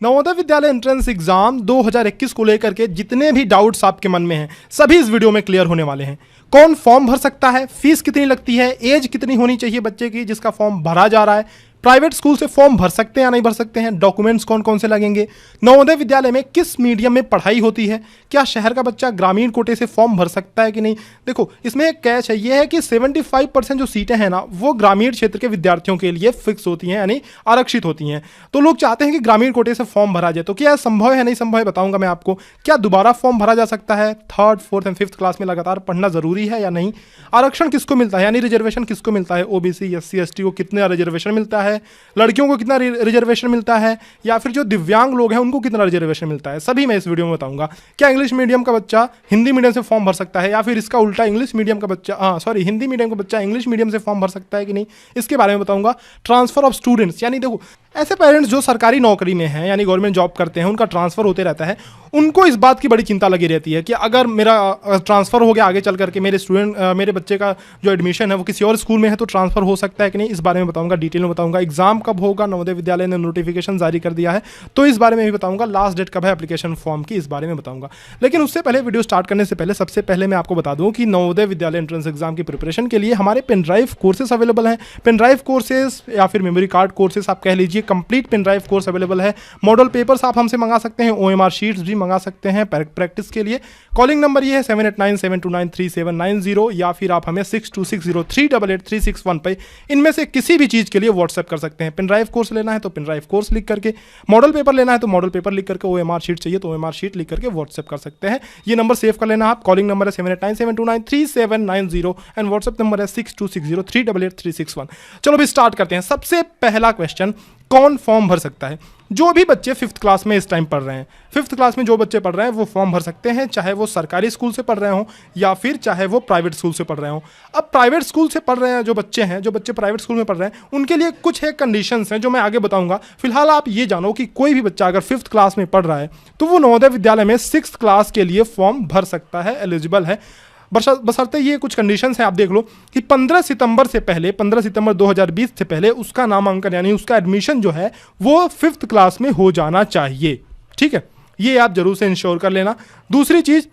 Navodaya Vidyalaya entrance exam 2021 को लेकर के जितने भी डाउट्स आपके मन में हैं सभी इस वीडियो में क्लियर होने वाले हैं। कौन फॉर्म भर सकता है, फीस कितनी लगती है, एज कितनी होनी चाहिए बच्चे की जिसका फॉर्म भरा जा रहा है, प्राइवेट स्कूल से फॉर्म भर सकते हैं या नहीं भर सकते हैं, डॉक्यूमेंट्स कौन कौन से लगेंगे, नवोदय विद्यालय में किस मीडियम में पढ़ाई होती है, क्या शहर का बच्चा ग्रामीण कोटे से फॉर्म भर सकता है कि नहीं। देखो इसमें एक कैच है, ये है कि 75% जो सीटें हैं ना वो ग्रामीण क्षेत्र के विद्यार्थियों के लिए फिक्स होती हैं यानी आरक्षित होती हैं। तो लोग चाहते हैं कि ग्रामीण कोटे से फॉर्म भरा जाए, तो क्या संभव है नहीं संभव है बताऊंगा मैं आपको। क्या दोबारा फॉर्म भरा जा सकता है, 3rd, 4th and 5th class में लगातार पढ़ना जरूरी है या नहीं, आरक्षण किसको मिलता है यानी रिजर्वेशन किसको मिलता है, ओबीसी SC ST को कितना रिजर्वेशन मिलता है, लड़कियों को कितना रिजर्वेशन मिलता है, या फिर जो दिव्यांग लोग हैं उनको कितना रिजर्वेशन मिलता है, सभी मैं इस वीडियो में बताऊंगा। क्या इंग्लिश मीडियम का बच्चा हिंदी मीडियम से फॉर्म भर सकता है या फिर इसका उल्टा इंग्लिश मीडियम का बच्चा हिंदी मीडियम का बच्चा इंग्लिश मीडियम से फॉर्म भर सकता है कि नहीं, इसके बारे में बताऊंगा। ट्रांसफर ऑफ स्टूडेंट्स यानी देखो ऐसे पेरेंट्स जो सरकारी नौकरी में हैं यानी गवर्नमेंट जॉब करते हैं, उनका ट्रांसफर होते रहता है, उनको इस बात की बड़ी चिंता लगी रहती है कि अगर मेरा ट्रांसफर हो गया आगे चल करके मेरे बच्चे का जो एडमिशन है वो किसी और स्कूल में है तो ट्रांसफर हो सकता है कि नहीं, इस बारे में बताऊंगा, डिटेल में बताऊंगा। एग्जाम कब होगा, नवोदय विद्यालय ने नोटिफिकेशन जारी कर दिया है तो इस बारे में भी बताऊंगा। लास्ट डेट कब है एप्लीकेशन फॉर्म की, इस बारे में बताऊंगा। लेकिन उससे पहले वीडियो स्टार्ट करने से पहले सबसे पहले मैं आपको बता दूं कि नवोदय विद्यालय एंट्रेंस एग्जाम की प्रिपरेशन के लिए हमारे पेन ड्राइव कोर्सेस अवेलेबल हैं। पेन ड्राइव कोर्सेज या फिर मेमोरी कार्ड कोर्सेज आप कह लीजिए, complete pen drive course available है। मॉडल पेपर्स आप हमसे मंगा सकते हैं, OMR शीट्स भी मंगा सकते हैं प्रैक्टिस के लिए। कॉलिंग नंबर ये है 7897293790 या फिर आप हमें 6260388361 पे इनमें से किसी भी चीज़ के लिए व्हाट्सएप कर सकते हैं। पेन ड्राइव कोर्स लेना है तो पेन ड्राइव कोर्स लिख करके, मॉडल पेपर लेना है तो मॉडल पेपर लिख करके, OMR शीट चाहिए तो OMR शीट लिख करके व्हाट्सएप कर सकते हैं। ये नंबर सेव कर लेना आप। कॉलिंग नंबर है 7897293790 एंड व्हाट्सएप नंबर है 6260388361। चलो भी स्टार्ट करते हैं। सबसे पहला क्वेश्चन, कौन फॉर्म भर सकता है? जो भी बच्चे 5th क्लास में इस टाइम पढ़ रहे हैं, 5th क्लास में जो बच्चे पढ़ रहे हैं वो फॉर्म भर सकते हैं, चाहे वो सरकारी स्कूल से पढ़ रहे हों या फिर चाहे वो प्राइवेट स्कूल से पढ़ रहे हों। अब प्राइवेट स्कूल से पढ़ रहे हैं जो बच्चे प्राइवेट स्कूल में पढ़ रहे हैं उनके लिए कुछ एक कंडीशंस हैं जो मैं आगे बताऊंगा। फिलहाल आप ये जानो कि कोई भी बच्चा अगर 5th क्लास में पढ़ रहा है तो वो नवोदय विद्यालय में 6th क्लास के लिए फॉर्म भर सकता है, एलिजिबल है। बशर्ते ये कुछ कंडीशंस हैं, आप देख लो कि 15 सितंबर 2020 से पहले उसका नामांकन यानी उसका एडमिशन जो है वो 5th क्लास में हो जाना चाहिए। ठीक है, ये आप जरूर से इंश्योर कर लेना। दूसरी चीज़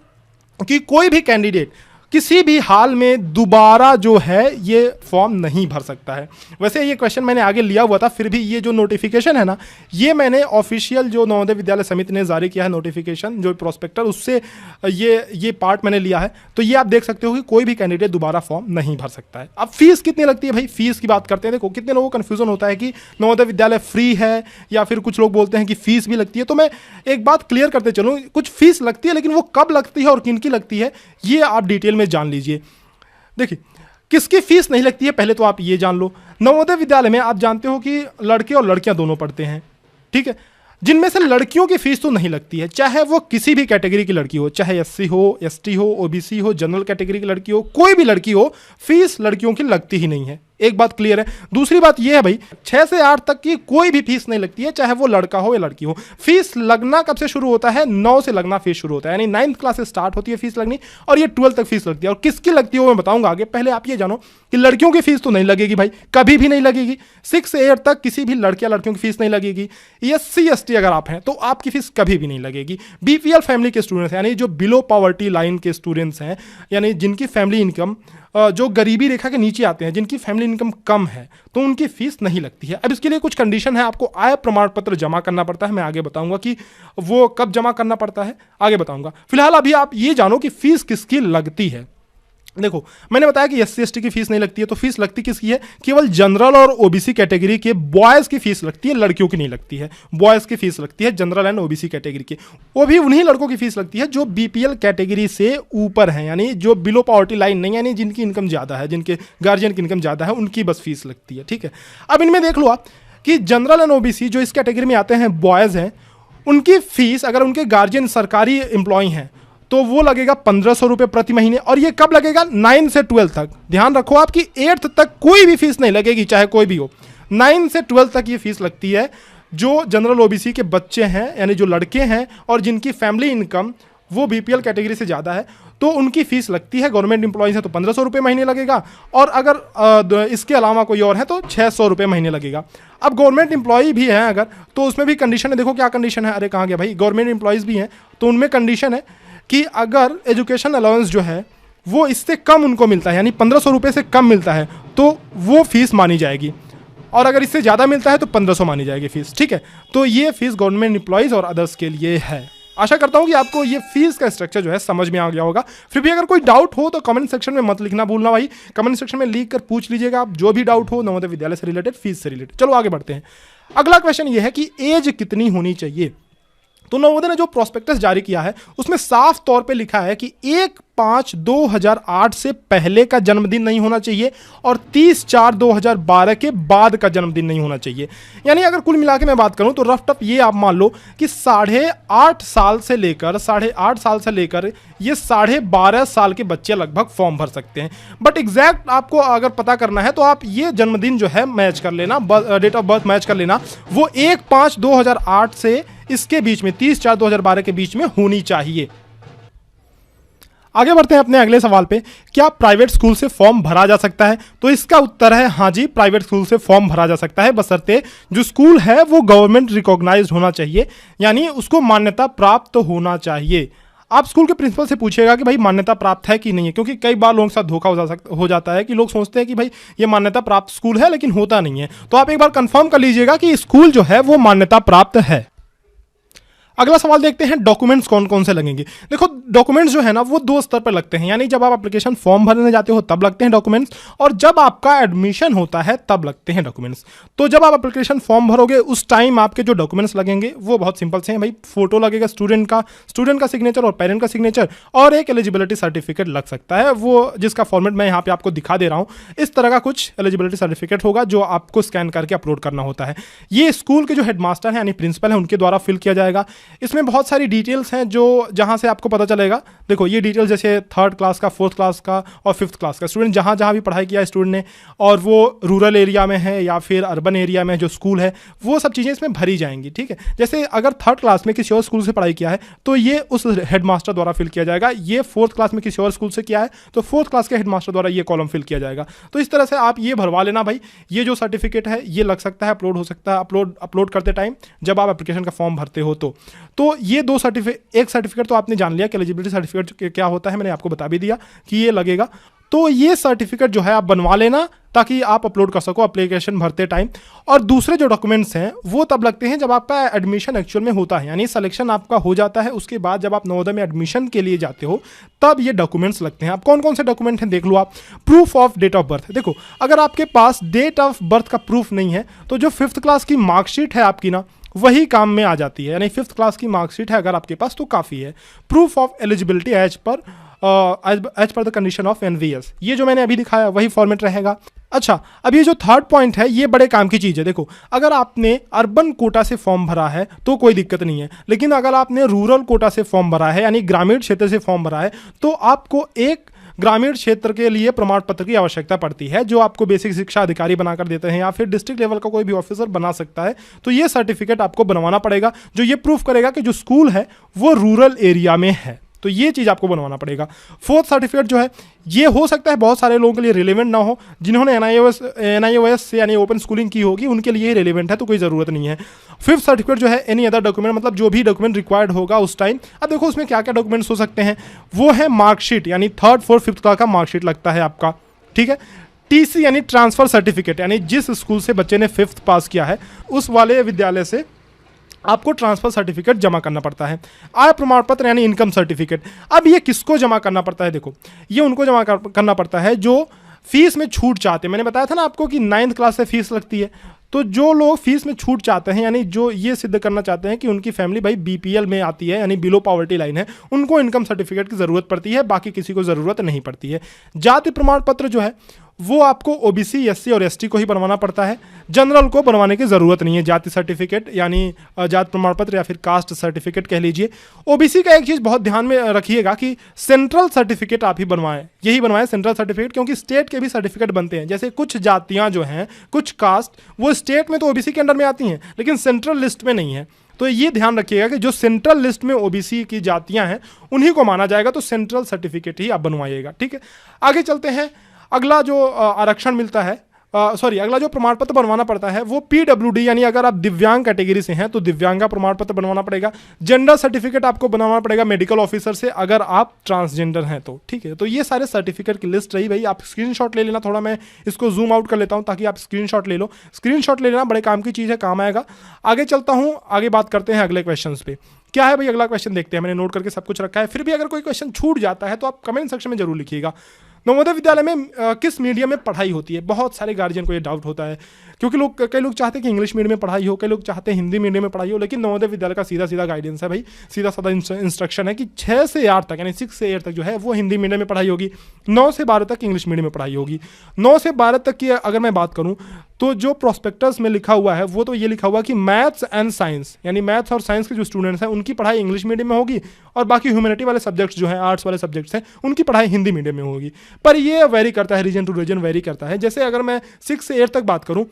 कि कोई भी कैंडिडेट किसी भी हाल में दोबारा जो है ये फॉर्म नहीं भर सकता है। वैसे ये क्वेश्चन मैंने आगे लिया हुआ था, फिर भी ये जो नोटिफिकेशन है ना ये मैंने ऑफिशियल जो नवोदय विद्यालय समिति ने जारी किया है नोटिफिकेशन जो प्रोस्पेक्टर, उससे ये पार्ट मैंने लिया है। तो ये आप देख सकते हो कि कोई भी कैंडिडेट दोबारा फॉर्म नहीं भर सकता है। अब फीस कितनी लगती है भाई, फीस की बात करते हैं। देखो कितने लोगों को कन्फ्यूजन होता है कि नवोदय विद्यालय फ्री है या फिर कुछ लोग बोलते हैं कि फीस भी लगती है। तो मैं एक बात क्लियर करते चलूँ, कुछ फीस लगती है लेकिन वो कब लगती है और किन की लगती है ये आप डिटेल में जान लीजिए। देखिए किसकी फीस नहीं लगती है पहले तो आप ये जान लो। नवोदय विद्यालय में आप जानते हो कि लड़के और लड़कियां दोनों पढ़ते हैं, ठीक है, जिनमें से लड़कियों की फीस तो नहीं लगती है, चाहे वो किसी भी कैटेगरी की लड़की हो, चाहे SC हो, ST हो, OBC हो, जनरल कैटेगरी की लड़की हो, कोई भी लड़की हो, फीस लड़कियों की लगती ही नहीं है। एक बात क्लियर है। दूसरी बात यह है भाई 6 से 8 तक की कोई भी फीस नहीं लगती है, चाहे वो लड़का हो या लड़की हो। फीस लगना कब से शुरू होता है? 9 से लगना फीस शुरू होता है, यानी 9th क्लास से स्टार्ट होती है फीस लगनी और ये 12 तक फीस लगती है। और किसकी लगती है वो मैं बताऊंगा आगे। पहले आप ये जानो कि लड़कियों की फीस तो नहीं लगेगी भाई, कभी भी नहीं लगेगी। 6 से 8 तक किसी भी लड़के या लड़कियों की फीस नहीं लगेगी। SC ST अगर आप हैं तो आपकी फीस कभी भी नहीं लगेगी। BPL फैमिली के स्टूडेंट्स यानी जो बिलो पॉवर्टी लाइन के स्टूडेंट्स हैं, यानी जिनकी फैमिली इनकम जो गरीबी रेखा के नीचे आते हैं, जिनकी फैमिली इनकम कम है, तो उनकी फीस नहीं लगती है। अब इसके लिए कुछ कंडीशन है, आपको आय प्रमाण पत्र जमा करना पड़ता है। मैं आगे बताऊंगा कि वो कब जमा करना पड़ता है, आगे बताऊंगा। फिलहाल अभी आप ये जानो कि फीस किसकी लगती है। देखो मैंने बताया कि SC ST की फीस नहीं लगती है, तो फीस लगती किसकी है? केवल जनरल और OBC कैटेगरी के बॉयज़ की फीस लगती है, लड़कियों की नहीं लगती है। बॉयज़ की फीस लगती है जनरल एंड OBC कैटेगरी के, वो भी उन्हीं लड़कों की फीस लगती है जो BPL कैटेगरी से ऊपर हैं, यानी जो बिलो पॉवर्टी लाइन नहीं, यानी जिनकी इनकम ज़्यादा है, जिनके गार्जियन की इनकम ज़्यादा है, उनकी बस फीस लगती है। ठीक है, अब इनमें देख लो आप कि जनरल एंड OBC जो इस कैटेगरी में आते हैं, बॉयज़ हैं, उनकी फीस अगर उनके गार्जियन सरकारी एम्प्लॉय हैं तो वो लगेगा 1500 रुपये प्रति महीने। और ये कब लगेगा? 9 से 12 तक। ध्यान रखो आप कि 8th तक कोई भी फीस नहीं लगेगी, चाहे कोई भी हो। 9 से 12 तक ये फीस लगती है जो जनरल OBC के बच्चे हैं, यानी जो लड़के हैं और जिनकी फैमिली इनकम वो बीपीएल कैटेगरी से ज़्यादा है तो उनकी फ़ीस लगती है। गवर्नमेंट एम्प्लॉइज़ है तो 1500 रुपये महीने लगेगा, और अगर इसके अलावा कोई और है तो 600 रुपये महीने लगेगा। अब गवर्नमेंट एम्प्लॉई भी हैं अगर, तो उसमें भी कंडीशन है, देखो क्या कंडीशन है, अरे कहाँ गया भाई, गवर्नमेंट एम्प्लॉइज़ भी हैं तो उनमें कंडीशन है कि अगर एजुकेशन अलाउंस जो है वो इससे कम उनको मिलता है, यानी 1500 रुपये से कम मिलता है तो वो फीस मानी जाएगी, और अगर इससे ज़्यादा मिलता है तो 1500 मानी जाएगी फीस। ठीक है, तो ये फीस गवर्नमेंट एम्प्लॉइज़ और अदर्स के लिए है। आशा करता हूँ कि आपको ये फीस का स्ट्रक्चर जो है समझ में आ गया होगा। फिर भी अगर कोई डाउट हो तो कमेंट सेक्शन में मत लिखना भूलना भाई, कमेंट सेक्शन में लिख कर पूछ लीजिएगा आप जो भी डाउट हो नवोदय विद्यालय से रिलेटेड, फीस से रिलेटेड। चलो आगे बढ़ते हैं। अगला क्वेश्चन ये है कि एज कितनी होनी चाहिए। तो नवोदय ने जो प्रोस्पेक्टस जारी किया है उसमें साफ तौर पे लिखा है कि 1/5/2008 से पहले का जन्मदिन नहीं होना चाहिए और 30/4/2012 के बाद का जन्मदिन नहीं होना चाहिए। यानी अगर कुल मिला के मैं बात करूं तो रफ टफ ये आप मान लो कि 8.5 साल से लेकर ये 12.5 साल के बच्चे लगभग फॉर्म भर सकते हैं। बट एग्जैक्ट आपको अगर पता करना है तो आप ये जन्मदिन जो है मैच कर लेना, डेट ऑफ बर्थ मैच कर लेना, वो 1/5/2008 से इसके बीच में 30/4/2012 के बीच में होनी चाहिए। आगे बढ़ते हैं अपने अगले सवाल पे, क्या प्राइवेट स्कूल से फॉर्म भरा जा सकता है? तो इसका उत्तर है हाँ जी, प्राइवेट स्कूल से फॉर्म भरा जा सकता है, बशर्ते जो स्कूल है वो गवर्नमेंट रिकॉग्नाइज्ड होना चाहिए, यानी उसको मान्यता प्राप्त होना चाहिए। आप स्कूल के प्रिंसिपल से पूछिएगा कि भाई मान्यता प्राप्त है कि नहीं है, क्योंकि कई बार लोगों के साथ धोखा हो जाता है कि लोग सोचते हैं कि भाई ये मान्यता प्राप्त स्कूल है, लेकिन होता नहीं है। तो आप एक बार कंफर्म कर लीजिएगा कि स्कूल जो है वो मान्यता प्राप्त है। अगला सवाल देखते हैं, डॉक्यूमेंट्स कौन कौन से लगेंगे। देखो डॉक्यूमेंट्स जो है ना वो 2 स्तर पर लगते हैं, यानी जब आप एप्लीकेशन फॉर्म भरने जाते हो तब लगते हैं डॉक्यूमेंट्स, और जब आपका एडमिशन होता है तब लगते हैं डॉक्यूमेंट्स। तो जब आप एप्लीकेशन फॉर्म भरोगे उस टाइम आपके जो डॉक्यूमेंट्स लगेंगे वो बहुत सिंपल से हैं भाई। फोटो लगेगा स्टूडेंट का सिग्नेचर और पेरेंट का सिग्नेचर, और एक एलिजिबिलिटी सर्टिफिकेट लग सकता है, वो जिसका फॉर्मेट मैं यहाँ पे आपको दिखा दे रहा हूँ। इस तरह का कुछ एलिजिबिलिटी सर्टिफिकेट होगा जो आपको स्कैन करके अपलोड करना होता है। ये स्कूल के जो हेडमास्टर हैं यानी प्रिंसिपल हैं उनके द्वारा फिल किया जाएगा। इसमें बहुत सारी डिटेल्स हैं जो जहां से आपको पता चलेगा। देखो ये डिटेल्स जैसे 3rd क्लास का, 4th क्लास का और 5th क्लास का स्टूडेंट जहां जहां भी पढ़ाई किया है स्टूडेंट ने, और वो रूरल एरिया में है या फिर अर्बन एरिया में जो स्कूल है, वो सब चीज़ें इसमें भरी जाएंगी। ठीक है, जैसे अगर 3rd क्लास में किसी और स्कूल से पढ़ाई किया है तो ये उस हेडमास्टर द्वारा फिल किया जाएगा। ये 4th क्लास में किसी और स्कूल से किया है तो 4th क्लास के हेडमास्टर द्वारा ये कॉलम फिल किया जाएगा। तो इस तरह से आप ये भरवा लेना भाई। ये जो सर्टिफिकेट है ये लग सकता है, अपलोड हो सकता है अपलोड करते टाइम जब आप एप्लीकेशन का फॉर्म भरते हो। तो ये 2 एक सर्टिफिकेट तो आपने जान लिया कि एलिजिबिलिटी सर्टिफिकेट क्या होता है, मैंने आपको बता भी दिया कि ये लगेगा। तो ये सर्टिफिकेट जो है आप बनवा लेना ताकि आप अपलोड कर सको एप्लीकेशन भरते टाइम। और दूसरे जो डॉक्यूमेंट्स हैं वो तब लगते हैं जब आपका एडमिशन एक्चुअल में होता है, यानी सिलेक्शन आपका हो जाता है, उसके बाद जब आप नवोदय में एडमिशन के लिए जाते हो तब ये डॉक्यूमेंट्स लगते हैं। आप कौन कौन से डॉक्यूमेंट हैं देख लो आप। Proof of date of birth, देखो अगर आपके पास डेट ऑफ बर्थ का प्रूफ नहीं है तो जो 5th क्लास की मार्कशीट है आपकी ना वही काम में आ जाती है, यानी 5th क्लास की मार्कशीट है अगर आपके पास तो काफ़ी है। Proof of eligibility as per the condition of NVS, ये जो मैंने अभी दिखाया वही फॉर्मेट रहेगा। अच्छा, अब ये जो 3rd पॉइंट है ये बड़े काम की चीज़ है। देखो अगर आपने अर्बन कोटा से फॉर्म भरा है तो कोई दिक्कत नहीं है, लेकिन अगर आपने रूरल कोटा से फॉर्म भरा है यानी ग्रामीण क्षेत्र से फॉर्म भरा है तो आपको एक ग्रामीण क्षेत्र के लिए प्रमाण पत्र की आवश्यकता पड़ती है जो आपको बेसिक शिक्षा अधिकारी बनाकर देते हैं या फिर डिस्ट्रिक्ट लेवल का कोई भी ऑफिसर बना सकता है। तो ये सर्टिफिकेट आपको बनवाना पड़ेगा जो ये प्रूफ करेगा कि जो स्कूल है वो रूरल एरिया में है, तो ये चीज़ आपको बनवाना पड़ेगा। 4th सर्टिफिकेट जो है ये हो सकता है बहुत सारे लोगों के लिए रिलेवेंट ना हो, जिन्होंने NIOS से यानी ओपन स्कूलिंग की होगी उनके लिए ही रिलेवेंट है, तो कोई ज़रूरत नहीं है। 5th सर्टिफिकेट जो है एनी अदर डॉक्यूमेंट, मतलब जो भी डॉक्यूमेंट रिक्वायर्ड होगा उस टाइम। अब देखो उसमें क्या क्या डॉक्यूमेंट्स हो सकते हैं, वो है मार्कशीट, यानी 3rd 4th 5th क्लास का मार्कशीट लगता है आपका। ठीक है, TC यानी ट्रांसफ़र सर्टिफिकेट, यानी जिस स्कूल से बच्चे ने 5th पास किया है उस वाले विद्यालय से आपको ट्रांसफर सर्टिफिकेट जमा करना पड़ता है। आय प्रमाण पत्र यानी इनकम सर्टिफिकेट, अब ये किसको जमा करना पड़ता है? देखो ये उनको जमा करना पड़ता है जो फीस में छूट चाहते हैं। मैंने बताया था ना आपको कि 9th क्लास से फीस लगती है, तो जो लोग फीस में छूट चाहते हैं यानी जो ये सिद्ध करना चाहते हैं कि उनकी फैमिली भाई BPL में आती है यानी बिलो पॉवर्टी लाइन है, उनको इनकम सर्टिफिकेट की ज़रूरत पड़ती है, बाकी किसी को ज़रूरत नहीं पड़ती है। जाति प्रमाण पत्र जो है वो आपको OBC SC और ST को ही बनवाना पड़ता है, जनरल को बनवाने की ज़रूरत नहीं है। जाति सर्टिफिकेट यानी जाति प्रमाण पत्र या फिर कास्ट सर्टिफिकेट कह लीजिए। OBC का एक चीज़ बहुत ध्यान में रखिएगा कि सेंट्रल सर्टिफिकेट आप ही बनवाएं, यही बनवाएं सेंट्रल सर्टिफिकेट, क्योंकि स्टेट के भी सर्टिफिकेट बनते हैं। जैसे कुछ जातियाँ जो हैं, कुछ कास्ट वो स्टेट में तो OBC के अंडर में आती हैं लेकिन सेंट्रल लिस्ट में नहीं है, तो ये ध्यान रखिएगा कि जो सेंट्रल लिस्ट में ओबीसी की जातियां हैं उन्हीं को माना जाएगा, तो सेंट्रल सर्टिफिकेट ही आप बनवाइएगा, ठीक है। आगे चलते हैं। अगला जो आरक्षण मिलता है, अगला जो प्रमाण पत्र बनवाना पड़ता है वो पीडब्ल्यूडी, यानी अगर आप दिव्यांग कैटेगरी से हैं तो दिव्यांग का प्रमाण पत्र बनवाना पड़ेगा। जेंडर सर्टिफिकेट आपको बनवाना पड़ेगा मेडिकल ऑफिसर से, अगर आप ट्रांसजेंडर हैं तो, ठीक है। तो ये सारे सर्टिफिकेट की लिस्ट रही भाई, आप स्क्रीनशॉट ले लेना। थोड़ा मैं इसको जूम आउट कर लेता हूं ताकि आप स्क्रीनशॉट ले लो। स्क्रीनशॉट ले लेना, बड़े काम की चीज़ है, काम आएगा। आगे चलता हूं, आगे बात करते हैं अगले क्वेश्चन पे। क्या है भाई अगला क्वेश्चन, देखते हैं। मैंने नोट करके सब कुछ रखा है, फिर भी अगर कोई क्वेश्चन छूट जाता है तो आप कमेंट सेक्शन में जरूर लिखिएगा। नवोदय विद्यालय में किस मीडियम में पढ़ाई होती है? बहुत सारे गार्जियन को ये डाउट होता है, क्योंकि कई लोग चाहते हैं कि इंग्लिश मीडियम में पढ़ाई हो, कई लोग चाहते हैं हिंदी मीडियम में पढ़ाई हो, लेकिन नवोदय विद्यालय का सीधा सीधा गाइडेंस है भाई, सीधा साधा इंस्ट्रक्शन है कि 6 से 8 तक, यानी 6 से 8 तक जो है वो हिंदी मीडियम में पढ़ाई होगी, 9 से 12 तक इंग्लिश मीडियम में पढ़ाई होगी। 9 से 12 तक की अगर मैं बात करूँ तो जो प्रोस्पेक्टस में लिखा हुआ है वो तो ये लिखा हुआ कि मैथ्स एंड साइंस, यानी मैथ्स और साइंस के जो स्टूडेंट्स हैं उनकी पढ़ाई इंग्लिश मीडियम में होगी, और बाकी ह्यूमैनिटी वाले सब्जेक्ट्स जो हैं, आर्ट्स वाले सब्जेक्ट्स हैं, उनकी पढ़ाई हिंदी मीडियम में होगी। पर ये वेरी करता है, रीजन टू रीजन वेरी करता है। जैसे अगर मैं 6 से 8 तक बात करूँ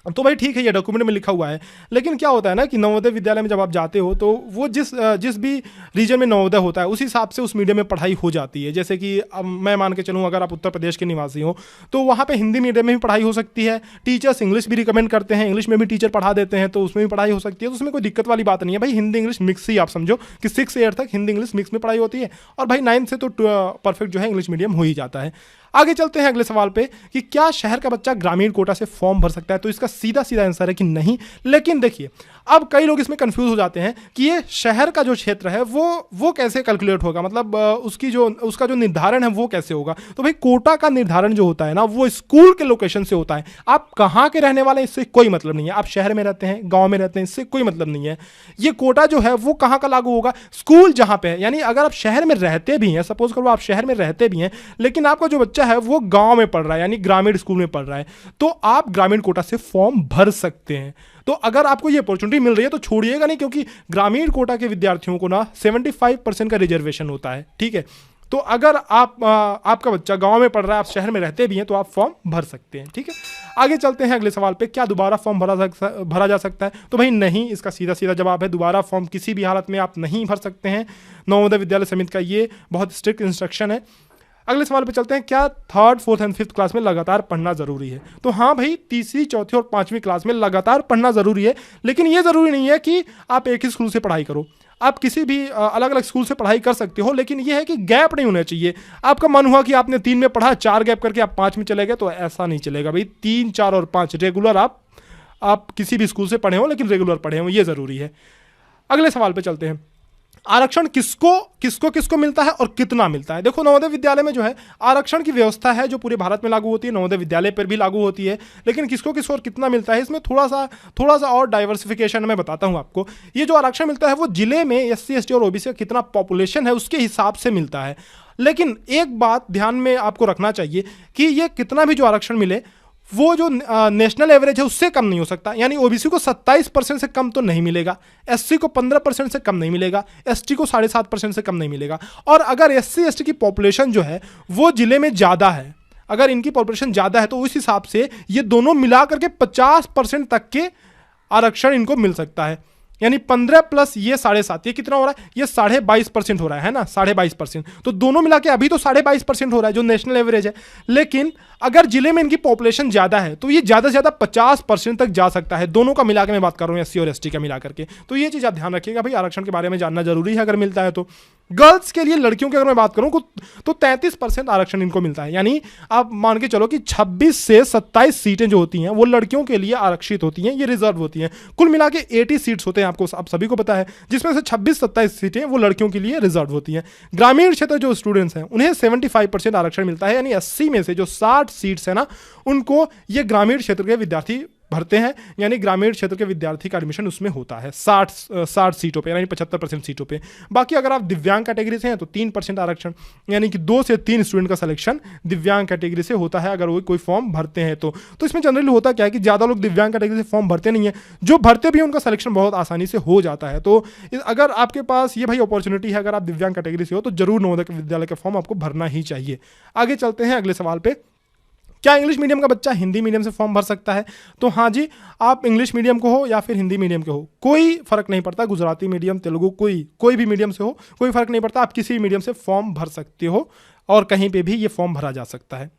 तो भाई ठीक है, ये डॉक्यूमेंट में लिखा हुआ है, लेकिन क्या होता है ना कि नवोदय विद्यालय में जब आप जाते हो तो वो जिस भी रीजन में नवोदय होता है उस हिसाब से उस मीडियम में पढ़ाई हो जाती है। जैसे कि अब मैं मान के चलूँ, अगर आप उत्तर प्रदेश के निवासी हो तो वहाँ पे हिंदी मीडियम में भी पढ़ाई हो सकती है। टीचर्स इंग्लिश भी रिकमेंड करते हैं, इंग्लिश में भी टीचर पढ़ा देते हैं, तो उसमें भी पढ़ाई हो सकती है। तो उसमें कोई दिक्कत वाली बात नहीं है भाई, हिंदी इंग्लिश मिक्स ही आप समझो कि 6 से 8 तक हिंदी इंग्लिश मिक्स में पढ़ाई होती है, और भाई 9 से तो परफेक्ट जो है इंग्लिश मीडियम हो ही जाता है। आगे चलते हैं अगले सवाल पे कि क्या शहर का बच्चा ग्रामीण कोटा से फॉर्म भर सकता है? तो इसका सीधा सीधा आंसर है कि नहीं। लेकिन देखिए, अब कई लोग इसमें कंफ्यूज हो जाते हैं कि ये शहर का जो क्षेत्र है वो कैसे कैलकुलेट होगा, मतलब उसका जो निर्धारण है वो कैसे होगा। तो भाई कोटा का निर्धारण जो होता है ना वो स्कूल के लोकेशन से होता है। आप कहाँ के रहने वाले हैं इससे कोई मतलब नहीं है, आप शहर में रहते हैं, गाँव में रहते हैं, इससे कोई मतलब नहीं है। ये कोटा जो है वो कहाँ का लागू होगा? स्कूल जहाँ पे है, यानी अगर आप शहर में रहते भी हैं, सपोज करो आप शहर में रहते भी हैं, लेकिन आपका जो बच्चा है वो गांव में पढ़ रहा है, यानी ग्रामीण स्कूल में पढ़ रहा है, तो आप ग्रामीण कोटा से फॉर्म भर सकते हैं। तो अगर आपको ये अपॉर्चुनिटी मिल रही है तो छोड़िएगा नहीं, क्योंकि ग्रामीण कोटा के विद्यार्थियों को ना 75% का रिजर्वेशन होता है, ठीक है। तो अगर आपका बच्चा गांव में पढ़ रहा है, आप शहर में रहते भी हैं, तो आप फॉर्म भर सकते हैं, ठीक है। आगे चलते हैं अगले सवाल पे, क्या दोबारा फॉर्म भरा जा सकता है? तो भाई नहीं, इसका सीधा सीधा जवाब है दोबारा फॉर्म किसी भी हालत में आप नहीं भर सकते हैं। नवोदय विद्यालय समिति का ये बहुत स्ट्रिक्ट इंस्ट्रक्शन है। अगले सवाल पे चलते हैं, क्या 3rd, 4th and 5th class में लगातार पढ़ना जरूरी है? तो हाँ भाई, 3री, 4थी और 5वीं क्लास में लगातार पढ़ना जरूरी है, लेकिन ये जरूरी नहीं है कि आप एक ही स्कूल से पढ़ाई करो। आप किसी भी अलग अलग स्कूल से पढ़ाई कर सकते हो, लेकिन यह है कि गैप नहीं होना चाहिए। आपका मन हुआ कि आपने 3 में पढ़ा, 4 गैप करके आप 5 में चले गए, तो ऐसा नहीं चलेगा भाई। 3, 4 और 5 रेगुलर आप किसी भी स्कूल से पढ़े हो, लेकिन रेगुलर पढ़े हो, ये जरूरी है। अगले सवाल पे चलते हैं, आरक्षण किसको मिलता है और कितना मिलता है? देखो, नवोदय विद्यालय में जो है आरक्षण की व्यवस्था है जो पूरे भारत में लागू होती है, नवोदय विद्यालय पर भी लागू होती है, लेकिन किसको और कितना मिलता है इसमें थोड़ा सा और डाइवर्सिफिकेशन मैं बताता हूं आपको। ये जो आरक्षण मिलता है वो जिले में SC, ST और OBC का कितना पॉपुलेशन है उसके हिसाब से मिलता है। लेकिन एक बात ध्यान में आपको रखना चाहिए कि ये कितना भी जो आरक्षण मिले वो जो नेशनल एवरेज है उससे कम नहीं हो सकता। यानी OBC को 27% से कम तो नहीं मिलेगा, SC को 15% से कम नहीं मिलेगा, ST को 7.5% से कम नहीं मिलेगा। और अगर SC, ST की पॉपुलेशन जो है वो जिले में ज़्यादा है, अगर इनकी पॉपुलेशन ज़्यादा है, तो उस हिसाब से ये दोनों मिला करके 50% तक के आरक्षण इनको मिल सकता है। यानी 15 प्लस ये 7.5, ये कितना हो रहा है? ये 22.5% हो रहा है ना, 22.5%। तो दोनों मिला के अभी तो 22.5% हो रहा है जो नेशनल एवरेज है। लेकिन अगर जिले में इनकी पॉपुलेशन ज़्यादा है तो ये ज़्यादा से ज़्यादा 50% तक जा सकता है। दोनों का मिला के मैं बात कर रहा हूँ, SC और ST का मिला करके। तो ये चीज़ आप ध्यान रखिएगा भाई, आरक्षण के बारे में जानना जरूरी है अगर मिलता है तो। गर्ल्स के लिए, लड़कियों की अगर मैं बात करूं तो 33% आरक्षण इनको मिलता है। यानी आप मान के चलो कि 26 से 27 सीटें जो होती हैं वो लड़कियों के लिए आरक्षित होती हैं, ये रिजर्व होती हैं। कुल मिला के 80 सीट्स होते हैं, आपको आप सभी को पता है, जिसमें से 26-27 सीटें वो लड़कियों के लिए रिजर्व होती हैं। ग्रामीण क्षेत्र जो स्टूडेंट्स हैं उन्हें 75% आरक्षण मिलता है, यानी 80 में से जो 60 सीट्स है ना उनको ये ग्रामीण क्षेत्र के विद्यार्थी भरते हैं। यानी ग्रामीण क्षेत्र के विद्यार्थी का एडमिशन उसमें होता है 60 सीटों पे, यानी 75% सीटों पे। बाकी अगर आप दिव्यांग कैटेगरी से हैं तो 3% आरक्षण, यानी कि 2 से 3 स्टूडेंट का सिलेक्शन दिव्यांग कैटेगरी से होता है अगर वो कोई फॉर्म भरते हैं तो। इसमें जनरली होता क्या है कि ज़्यादा लोग दिव्यांग कैटेगरी से फॉर्म भरते नहीं है, जो भरते भी हैं उनका सिलेक्शन बहुत आसानी से हो जाता है। तो अगर आपके पास ये भाई अपॉर्चुनिटी है, अगर आप दिव्यांग कैटेगरी से हो तो जरूर नवोदय विद्यालय का फॉर्म आपको भरना ही चाहिए। आगे चलते हैं अगले सवाल पे, क्या इंग्लिश मीडियम का बच्चा हिंदी मीडियम से फॉर्म भर सकता है? तो हाँ जी, आप इंग्लिश मीडियम को हो या फिर हिंदी मीडियम के हो, कोई फर्क नहीं पड़ता, गुजराती मीडियम, तेलुगु, कोई भी मीडियम से हो, कोई फर्क नहीं पड़ता, आप किसी भी मीडियम से फॉर्म भर सकते हो और कहीं पे भी ये फॉर्म भरा जा सकता है।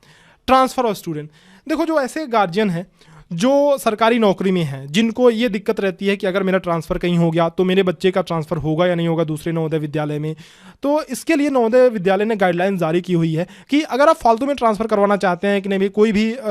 ट्रांसफ़र ऑफ स्टूडेंट, देखो जो ऐसे गार्जियन हैं जो सरकारी नौकरी में हैं, जिनको ये दिक्कत रहती है कि अगर मेरा ट्रांसफ़र कहीं हो गया तो मेरे बच्चे का ट्रांसफ़र होगा या नहीं होगा दूसरे नवोदय विद्यालय में, तो इसके लिए नवोदय विद्यालय ने गाइडलाइन जारी की हुई है कि अगर आप फालतू में ट्रांसफ़र करवाना चाहते हैं कि नहीं भाई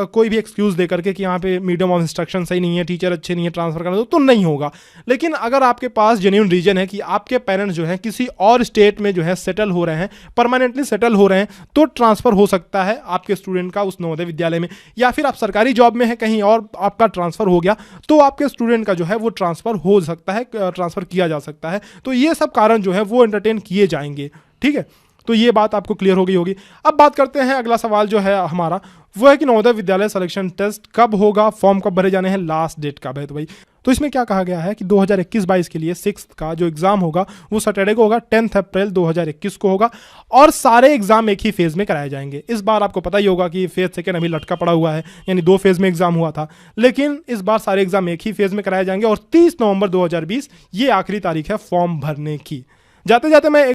कोई भी एक्सक्यूज़ दे करके कि यहाँ पे मीडियम ऑफ इंस्ट्रक्शन सही नहीं है, टीचर अच्छे नहीं है, ट्रांसफ़र करना तो नहीं होगा। लेकिन अगर आपके पास जेन्युइन रीजन है कि आपके पेरेंट्स जो हैं किसी और स्टेट में जो है सेटल हो रहे हैं, परमानेंटली सेटल हो रहे हैं, तो ट्रांसफ़र हो सकता है आपके स्टूडेंट का उस नवोदय विद्यालय में। या फिर आप सरकारी जॉब में हैं कहीं और, आपका ट्रांसफ़र हो गया तो आपके स्टूडेंट का जो है वो ट्रांसफ़र हो सकता है, ट्रांसफ़र किया जा सकता है। तो ये सब कारण जो है वो एंटरटेन किए जाएंगे। ठीक है, तो ये बात आपको क्लियर हो गई होगी। अब बात करते हैं, अगला सवाल जो है हमारा वो है कि नवोदय विद्यालय सिलेक्शन टेस्ट कब होगा, फॉर्म कब भरे जाने हैं, लास्ट डेट कब है। तो भाई तो इसमें क्या कहा गया है कि 2021-22 के लिए 6th का जो एग्ज़ाम होगा वो सैटरडे को होगा, 10 अप्रैल 2021 को होगा और सारे एग्ज़ाम एक ही फेज़ में कराए जाएंगे। इस बार आपको पता ही होगा कि फेज़ सेकेंड अभी लटका पड़ा हुआ है, यानी 2 फेज़ में एग्ज़ाम हुआ था, लेकिन इस बार सारे एग्ज़ाम एक ही फेज़ में कराए जाएंगे और 30 नवंबर 2020 ये आखिरी तारीख है फॉर्म भरने की। जाते जाते मैं